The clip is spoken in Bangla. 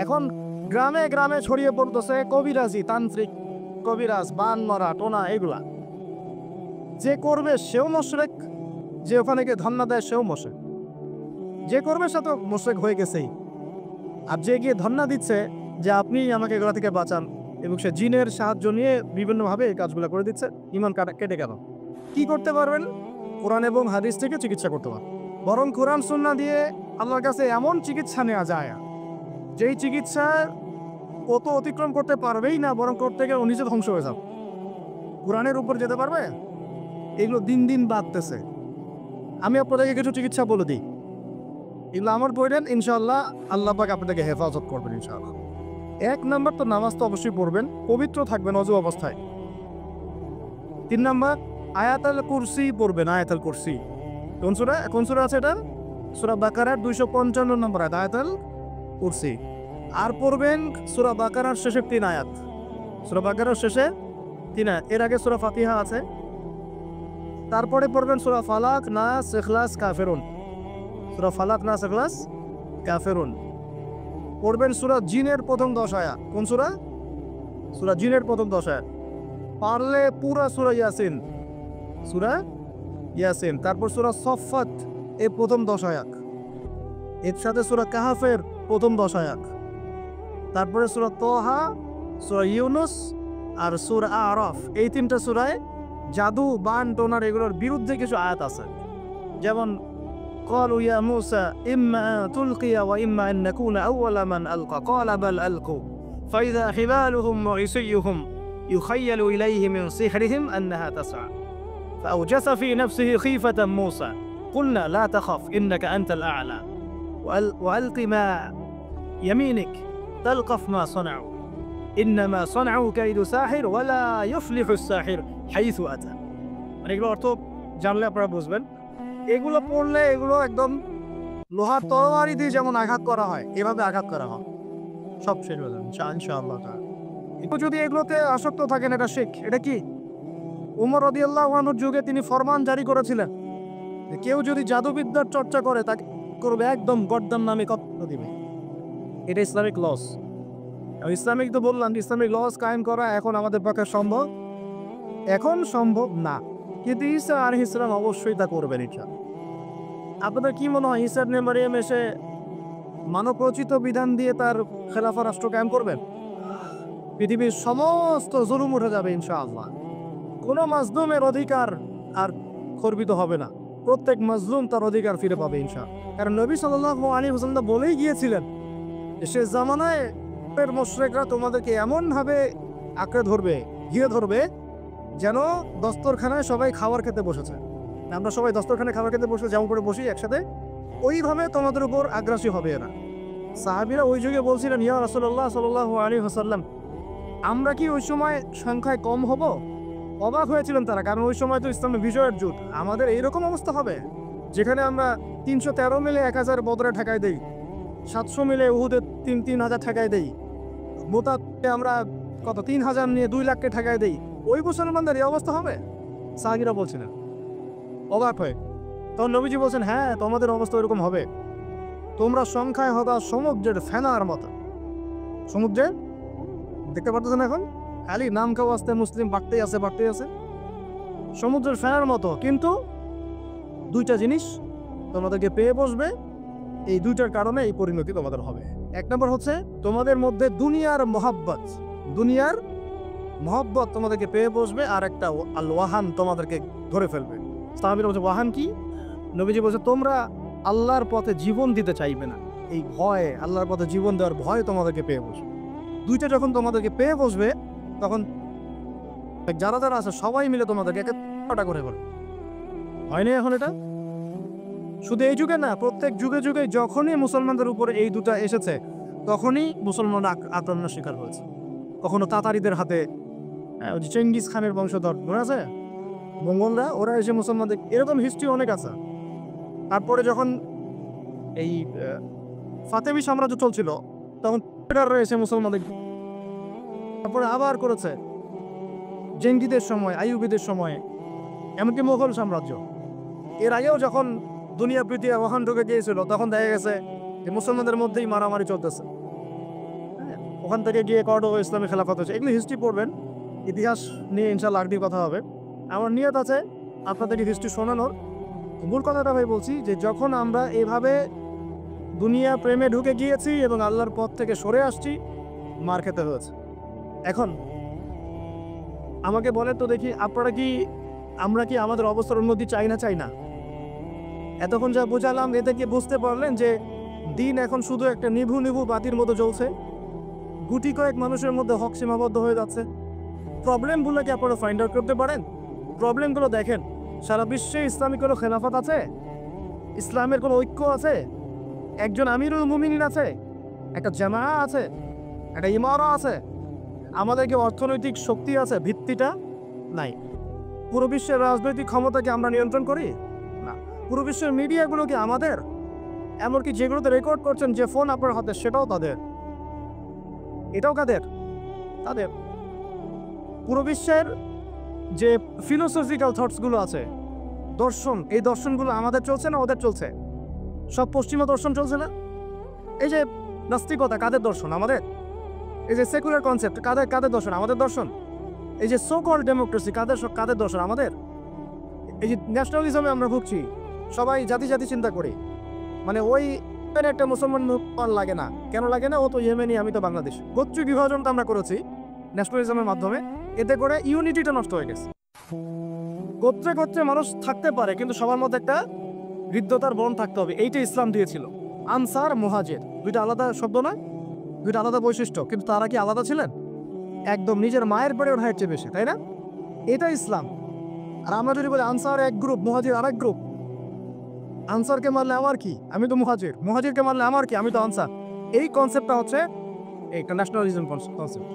এখন গ্রামে গ্রামে ছড়িয়ে পড়তেছে কবিরাজি, তান্ত্রিক, কবিরাজ, বান মারা, টোনা, এগুলা। যে করবে সেও মুশরিক, যে ওখানে গিয়ে ধন্না দেয় সেও মুশরিক। যে করবে সে তো মুশরিক হয়ে গেছেই। আর যে গিয়ে ধন্না দিচ্ছে যে আপনি আমাকে এগুলা থেকে বাঁচান, এবং সে জিনের সাহায্য নিয়ে বিভিন্নভাবে এই কাজগুলো করে দিচ্ছে, ইমান কেটে গেল। কি করতে পারবেন? কোরআন এবং হাদিস থেকে চিকিৎসা করতে পারবেন। বরং কোরআন সুন্নাহ দিয়ে আল্লাহর কাছে এমন চিকিৎসা নেওয়া যায় যেই চিকিৎসা ও তো অতিক্রম করতে পারবেই না, বরং করতে গিয়ে ও নিজে ধ্বংস হয়ে যাবে। কোরআনের উপর যেতে পারবে? এগুলো দিন দিন বাড়তেছে। আমি আপনাদেরকে কিছু চিকিৎসা বলে দিই, এগুলো আমার পড়েন, ইনশাআল্লাহ আল্লাহ পাক আপনাদেরকে হেফাজত করবেন ইনশাআল্লাহ। 1 নাম্বার তো নামাজ তো অবশ্যই পড়বেন, পবিত্র থাকবেন অজু অবস্থায়। 3 নাম্বার আয়াতুল কুরসি পড়বেন, আয়াতুল কুরসি। কোন সূরা আছে এটা? সূরা বাকারার 255 নম্বর আয়াত, আয়াতুল কুরসি। আর পড়বেন সূরা বাকারার শেষের 3 আয়াত, সূরা বাকারার শেষে 3 আয়াত। এর আগে সূরা ফাতিহা আছে। তারপরে পড়বেন সূরা ফালাক, নাস, ইখলাস, কাফিরুন। সূরা ফালাক, নাস, ইখলাস, কাফিরুন। পড়বেন সূরা জিনের প্রথম 10 আয়াত। কোন সূরা? সূরা জিনের প্রথম 10 আয়াত। পারলে পুরা সূরা ইয়াসিন, সূরা ইয়াসিন। তারপর সূরা সফফাত এর প্রথম 10 আয়াত। এর সাথে সূরা কাহফের প্রথম 10 আয়াত। তারপরে সূরা তাহা, সূরা ইউনুস আর সূরা আরাফ। এই 3টা সূরায় জাদু, বান, টোনার এগুলোর বিরুদ্ধে কিছু আয়াত আছে। যেমন قالوا يا موسى إما أن تلقي وإما أن نكون أول من ألقى قال بل ألقوا فإذا حبالهم وعصيهم يخيل إليه من سحرهم أنها تسعى فأوجس في نفسه خيفة موسى قلنا لا تخف إنك أنت الأعلى وألق ما يمينك تلقف ما صنعوا إنما صنعوا كيد ساحر ولا يفلح الساحر حيث أتى। মানে এগুলো অর্থ জানলে আপনারা বুঝবেন। এগুলো পড়লে এগুলো একদম লোহার তরবারি দিয়ে যেমন আঘাত করা হয়, এভাবে আঘাত করা হয়, সব শেষ হয়ে যাবে ইনশাআল্লাহ। যদি এগুলোতে আসক্ত থাকেন, এটা শিরক। এটা কি? উমর রাদিয়াল্লাহু আনহুর যুগে তিনি ফরমান জারি করেছিলেন যে কেউ যদি জাদুবিদ্যার চর্চা করে তাকে করবে একদম গর্দান নামে কত্ল দিবে। এটা ইসলামিক লস। ইসলামিক তো বললাম, ইসলামিক লস কায়েম করা এখন আমাদের পক্ষে সম্ভব না, কিন্তু ঈসা আলাইহিস সালাম অবশ্যই তা করবেন ইনশাআল্লাহ। আপনাদের কি মনে হয় ঈসা ইবনে মারইয়াম এসে মানবরচিত বিধান দিয়ে তার খেলাফা রাষ্ট্র কায়েম করবেন? পৃথিবীর সমস্ত জুলুম উঠে যাবে ইনশাআল্লাহ। কোনো মাজলুমের অধিকার আর খর্বিত হবে না, প্রত্যেক মাজলুম তার অধিকার ফিরে পাবে ইনশাআল্লাহ। কারণ নবী সাল্লাল্লাহু আলাইহি ওয়াসাল্লাম বলেই গিয়েছিলেন যে সে জামানায় মুশরিকরা তোমাদেরকে এমন ভাবে আঁকড়ে ধরবে, ঘিরে ধরবে, যেন দস্তরখানায় সবাই খাবার খেতে বসেছে। আমরা সবাই দস্তরখানায় খাবার খেতে বসে যেমন করে বসি একসাথে, ওইভাবে তোমাদের উপর আগ্রাসী হবে এরা। সাহাবীরা ওই যুগে বলছিলেন, ইয়া রাসূলুল্লাহ সাল্লাল্লাহু আলাইহি ওয়াসাল্লাম, আমরা কি ওই সময় সংখ্যায় কম হব? অবাক হয়েছিলেন তারা, কারণ ওই সময় তো ইসলামের বিজয়ের যুগ। আমাদের এইরকম অবস্থা হবে যেখানে আমরা 313 মিলে 1000 বদরে ঠেকাই দেই, 700 মিলে উহুদে 3000 ঠেকাই দেই, মোতাতে আমরা কত 3000 নিয়ে 2 লাখকে ঠেকাই দেই। ওই মুসলমানদের এই অবস্থা হবে? সাহাবীরা বলছিলেন অবাক হয়ে। তখন নবীজি বলছেন, হ্যাঁ তোমাদের অবস্থা এরকম হবে। তোমরা সংখ্যায় হবা সমুদ্রের ফেনার মতো। সমুদ্রের দেখতে পারতেছেন এখন খালি নাম খাওয়া আসতে মুসলিম বাড়তেই আছে। সমুদ্রের ফেনার মতো, কিন্তু 2টা জিনিস তোমাদেরকে পেয়ে বসবে। এই 2টার কারণে এই পরিণতি তোমাদের হবে। 1 নম্বর হচ্ছে তোমাদের মধ্যে দুনিয়ার মহব্বত তোমাদেরকে পেয়ে বসবে, আর একটা আল ওয়াহান তোমাদেরকে ধরে ফেলবে। সাহাবীরা বলছে ওয়াহান কি? নবীজি বলছে তোমরা আল্লাহর পথে জীবন দিতে চাইবে না, এই ভয়, আল্লাহর পথে জীবন দেওয়ার ভয় তোমাদেরকে পেয়ে বসবে। 2টা যখন তোমাদেরকে পেয়ে বসবে, তখন যারা আছে সবাই মিলে তোমাদেরকে একটা করে ফেলবে। হয়নি এখন এটা? শুধু এই যুগে না, প্রত্যেক যুগে যুগে যখনই মুসলমানদের উপরে এই 2টা এসেছে, তখনই মুসলমানরা আক্রমণের শিকার হয়েছে। কখনো তাতারিদের হাতে, চেঙ্গিস খানের বংশধর মনে আছে, মঙ্গলরা, ওরা এসে মুসলমানদের, এরকম হিস্ট্রি অনেক আছে। তারপরে যখন এই ফাতেমি সাম্রাজ্য চলছিল, তখন এসে মুসলমানদের, তারপরে আবার করেছে জেঙ্গিদের সময়, আইয়ুবীদের সময়, এমনকি মোগল সাম্রাজ্য। এর আগেও যখন দুনিয়া পৃথিবী ওখান ঢুকে গিয়েছিল, তখন দেখা গেছে যে মুসলমানদের মধ্যেই মারামারি চলতেছে। ওখান থেকে গিয়ে কর্ডোবা ইসলামী খেলাফত হয়েছে। এগুলো হিস্ট্রি পড়বেন, ইতিহাস নিয়ে ইনশাল্লাহ আগেই কথা হবে। আমার নিয়ত আছে আপনাদেরকে হিস্ট্রি শোনানোর। মূল কথাটা ভাই বলছি যে যখন আমরা এভাবে দুনিয়া প্রেমে ঢুকে গিয়েছি এবং আল্লাহর পথ থেকে সরে আসছি, মার খেতে হয়েছে। এখন আমাকে বলেন তো দেখি, আমরা কি আমাদের অবস্থার উন্নতি চাই না? এতক্ষণ যা বোঝালাম এতে কি বুঝতে পারলেন যে দিন এখন শুধু একটা নিভু নিভু বাতির মতো জ্বলছে, গুটি কয়েক মানুষের মধ্যে হক সীমাবদ্ধ হয়ে যাচ্ছে? প্রবলেমগুলো কি আপনারা ফাইন্ড আউট করতে পারেন? প্রবলেমগুলো দেখেন, সারা বিশ্বে ইসলামিক কোনো খেলাফত আছে? ইসলামের কোনো ঐক্য আছে? একজন আমিরুল মুমিনিন আছে? একটা জামাআ আছে? একটা ইমারা আছে? আমাদের কি অর্থনৈতিক শক্তি আছে? ভিত্তিটা নাই। পুরো বিশ্বের রাজনৈতিক ক্ষমতাকে আমরা নিয়ন্ত্রণ করি না। পুরো বিশ্বের মিডিয়াগুলো কি আমাদের? এমনকি যেগুলোতে রেকর্ড করছেন যে ফোন আপনার হাতে, সেটাও তাদের। এটাও কাদের? তাদের। পুরো বিশ্বের যে ফিলোসফিক্যাল থটসগুলো আছে, দর্শন, এই দর্শনগুলো আমাদের চলছে না ওদের চলছে? সব পশ্চিমা দর্শন চলছে না? এই যে নাস্তিকতা, কাদের দর্শন? আমাদের। এই যে সেকুলার কনসেপ্ট, কাদের দর্শন? আমাদের দর্শন। এই যে সো কল্ড ডেমোক্রেসি, কাদের দর্শন? আমাদের। এই যে ন্যাশনালিজমে আমরা ভুগছি, সবাই জাতি চিন্তা করি, মানে ওই একটা মুসলমান লাগে না। কেন লাগে না? ও তো ইয়েমেনি, আমি তো বাংলাদেশ। গোত্রীয় বিভাজনটা আমরা করেছি ন্যাশনালিজমের মাধ্যমে, এতে করে ইউনিটিটা নষ্ট হয়ে গেছে। গোত্রে মানুষ থাকতে পারে, কিন্তু সবার মধ্যে একটা হৃদ্যতার বন থাকতে হবে। এইটা ইসলাম দিয়েছিল। আনসার, মুহাজির, দুইটা আলাদা শব্দ নয়, দুইটা আলাদা বৈশিষ্ট্য, কিন্তু তারা কি আলাদা ছিলেন? একদম নিজের মায়ের পরে ওর হাইট চেয়ে বেশি, তাই না? এটা ইসলাম। আর আমরা যদি বলি আনসার এক গ্রুপ, মুহাজির আরেক গ্রুপ, আনসারকে মারলে আমার কি, আমি তো মুহাজির, মুহাজিরকে মারলে আমার কি, আমি তো আনসার। এই কনসেপ্টটা হচ্ছে একটা ন্যাশনালিজম কনসেপ্ট।